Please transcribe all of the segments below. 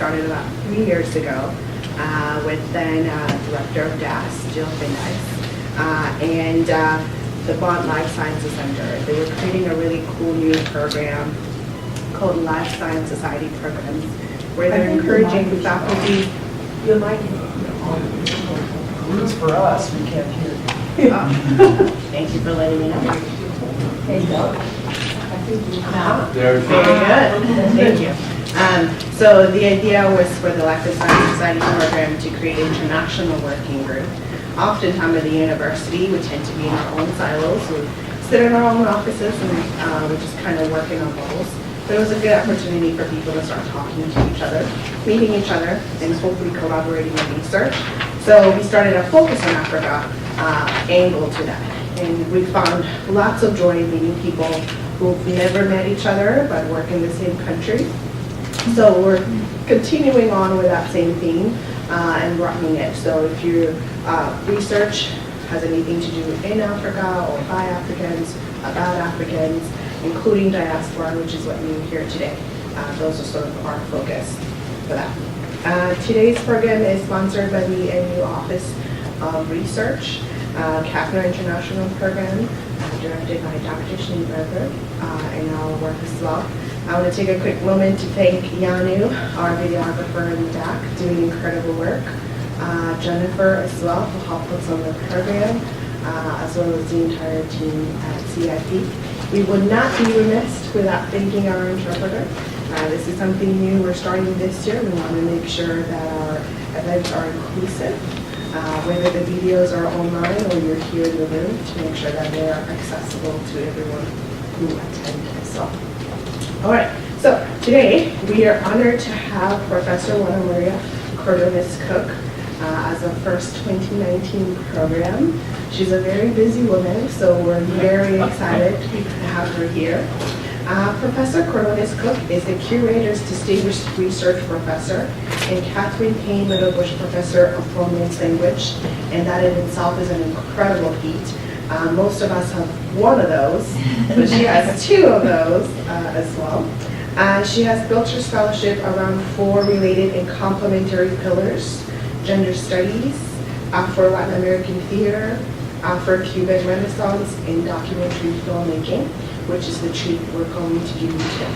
started about 3 years ago with then Director of DAS, Jill Findice, and the Bond Life Sciences Center. They were creating a really cool new program called Life Science Society Programs, where they're encouraging faculty. Your mic. It's for us, we can't hear you. Thank you for letting me know. There you go. Very good. Thank you. So the idea was for the Life Science Society program to create an international working group. Oftentimes at the university, we tend to be in our own silos. We sit in our own offices and we just kind of work in our bubbles. But it was a good opportunity for people to start talking to each other, meeting each other, and hopefully collaborating in research. So we started a Focus on Africa angle to that. And we found lots of joy in meeting people who've never met each other but work in the same country. So we're continuing on with that same theme and rocking it. So if your research has anything to do in Africa or by Africans, about Africans, including diaspora, which is what you hear today, those are sort of our focus for that. Today's program is sponsored by the Emmy Office of Research, CAFNA International Program, directed by Dr. Schneeberger, and our work as well. I want to take a quick moment to thank Yanu, our videographer in the back, doing incredible work. Jennifer as well, who helped us on the program, as well as the entire team at CIP. We would not be remiss without thanking our interpreter. This is something new we're starting this year. We want to make sure that our events are inclusive, whether the videos are online or you're here in the room, to make sure that they are accessible to everyone who attend as well. All right, so today we are honored to have Professor Juana Maria Cordones-Cook as our first 2019 program. She's a very busy woman, so we're very excited to have her here. Professor Cordones-Cook is the Curators Distinguished Research Professor and Catherine Paine Middlebush Professor of Romance Language, and that in itself is an incredible feat. Most of us have one of those, but she has two of those as well. She has built her scholarship around 4 related and complementary pillars: gender studies, Afro Latin American Theater, Afro-Cuban Renaissance and Documentary filmmaking, which is the treat we're going to give you today.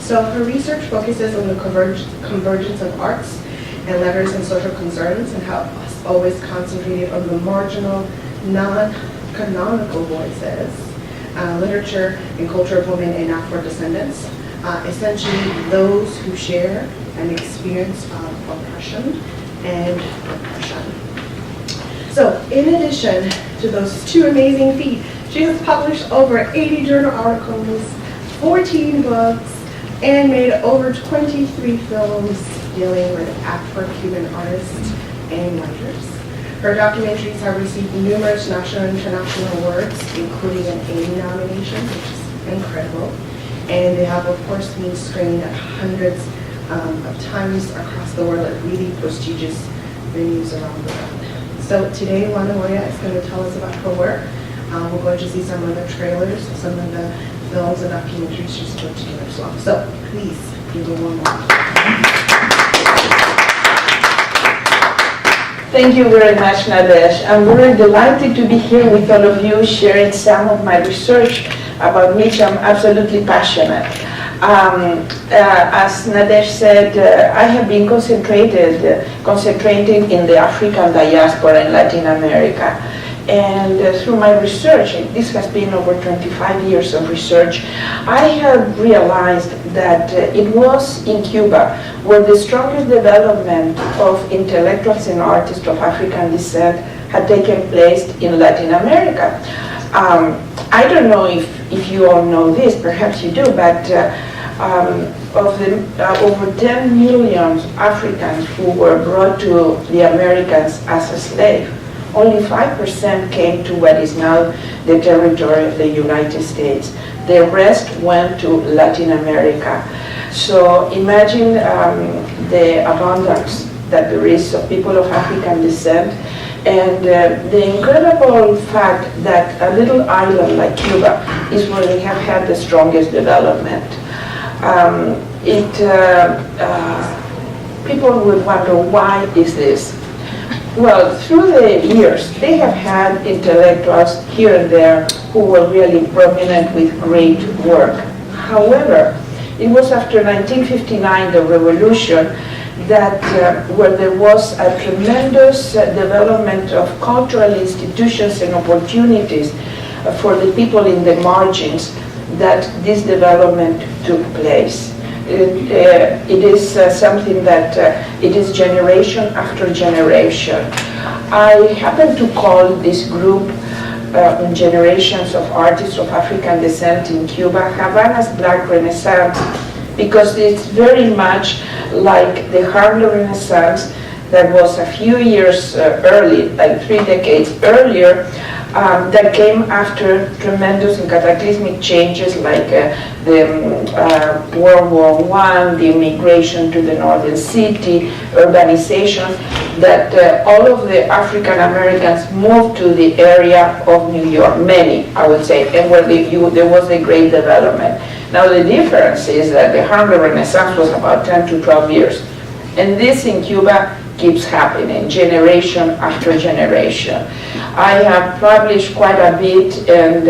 So her research focuses on the convergence of arts and letters and social concerns, and how us always concentrated on the marginal, non-canonical voices, literature and culture of women and Afro-descendants, essentially those who share an experience of oppression and repression. So in addition to those 2 amazing feats, she has published over 80 journal articles, 14 books, and made over 23 films dealing with Afro-Cuban artists and writers. Her documentaries have received numerous national and international awards, including an Emmy nomination, which is incredible. And they have, of course, been screened at hundreds of times across the world at really prestigious venues around the world. So today, Juana Maria is going to tell us about her work. We're going to see some of the trailers, some of the films and documentaries she's put together as well. So please, give her one more. Thank you very much, Nadesh. I'm very delighted to be here with all of you, sharing some of my research about which I'm absolutely passionate. As Nadesh said, I have been concentrating in the African diaspora in Latin America. And through my research, and this has been over 25 years of research, I have realized that it was in Cuba where the strongest development of intellectuals and artists of African descent had taken place in Latin America. I don't know if you all know this, perhaps you do, but of the over 10 million Africans who were brought to the Americas as a slave, only 5% came to what is now the territory of the United States. The rest went to Latin America. So imagine the abundance that there is of people of African descent, and the incredible fact that a little island like Cuba is where they have had the strongest development. people would wonder, why is this? Well, through the years, they have had intellectuals here and there who were really prominent with great work. However, it was after 1959, the revolution, that where there was a tremendous development of cultural institutions and opportunities for the people in the margins, that this development took place. It is something that it is generation after generation. I happen to call this group generations of artists of African descent in Cuba Havana's Black Renaissance, because it's very much like the Harlem Renaissance that was a few years early, like 3 decades earlier, that came after tremendous and cataclysmic changes like the World War I, the immigration to the northern city, urbanization, that all of the African Americans moved to the area of New York, many, I would say, and where there was a great development. Now the difference is that the Harlem Renaissance was about 10 to 12 years, and this in Cuba keeps happening, generation after generation. I have published quite a bit, and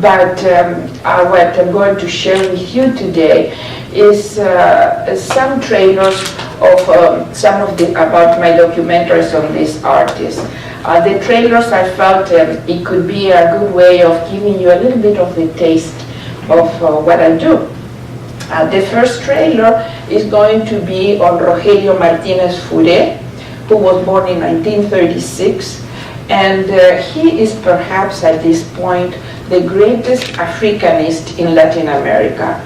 what I'm going to share with you today is some trailers of about my documentaries on these artists. The trailers, I felt it could be a good way of giving you a little bit of the taste of what I do. The first trailer is going to be on Rogelio Martinez Fure, who was born in 1936, and he is perhaps at this point the greatest Africanist in Latin America.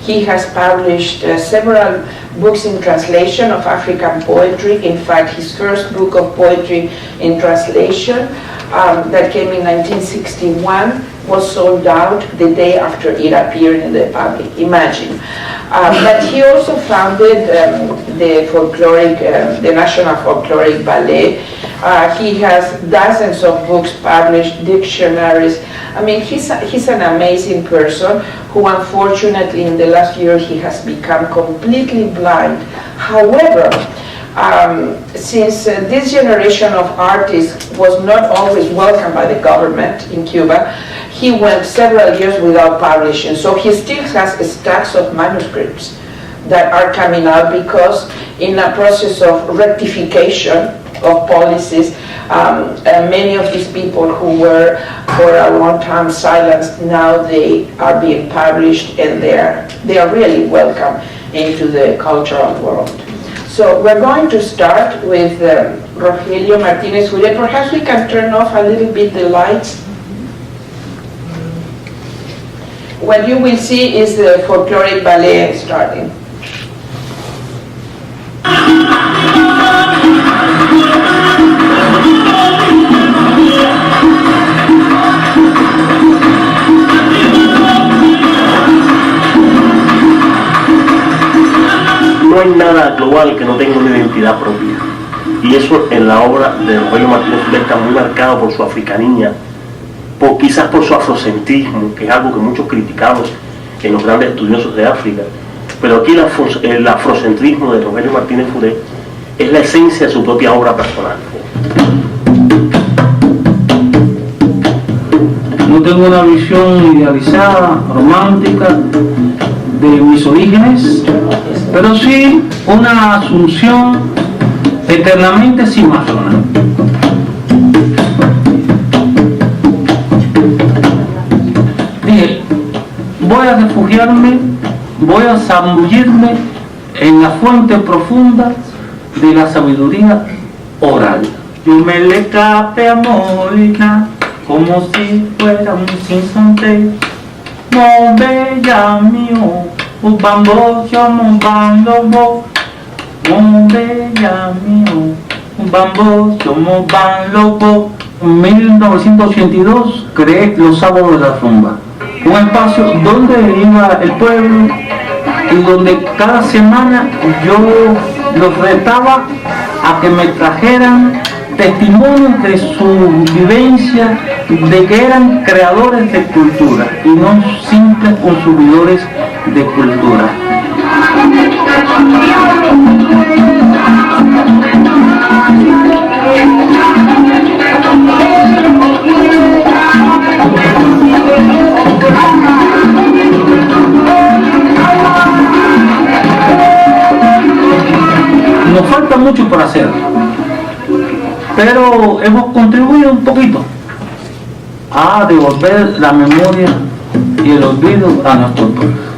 He has published several books in translation of African poetry. In fact, his first book of poetry in translation that came in 1961 was sold out the day after it appeared in the public. Imagine. But he also founded the National Folkloric Ballet. He has dozens of books published, dictionaries. I mean, he's an amazing person who, unfortunately, in the last year, he has become completely blind. However, since this generation of artists was not always welcomed by the government in Cuba, he went several years without publishing. So he still has stacks of manuscripts that are coming out, because in a process of rectification of policies, many of these people who were for a long time silenced, now they are being published, and they are really welcome into the cultural world. So we're going to start with Rogelio Martinez Fure. Perhaps we can turn off a little bit the lights. What you will see is the folkloric ballet starting. No hay nada global que no tenga una identidad propia, y eso en la obra de Rogelio Martínez Fure está muy marcado por su africanía, quizás por su afrocentrismo, que es algo que muchos criticamos en los grandes estudiosos de África, pero aquí el afrocentrismo de Rogelio Martínez Fure es la esencia de su propia obra personal. No tengo una visión idealizada, romántica de mis orígenes, pero sí una asunción eternamente cimarrona. Dije, voy a refugiarme, voy a zambullirme en la fuente profunda de la sabiduría oral. Yo me le escapé a Molina como si fuera un sinsonte. Mon bella mío, un bambo, yo mon bambo, mon bella mío, un bambo, yo mon bambo. En 1982 creé Los Sábados de la Rumba, un espacio donde iba el pueblo y donde cada semana yo los retaba a que me trajeran testimonios de su vivencia, de que eran creadores de cultura y no simples consumidores de cultura. mucho por hacer, pero hemos contribuido un poquito a devolver la memoria y el olvido a nuestro pueblo.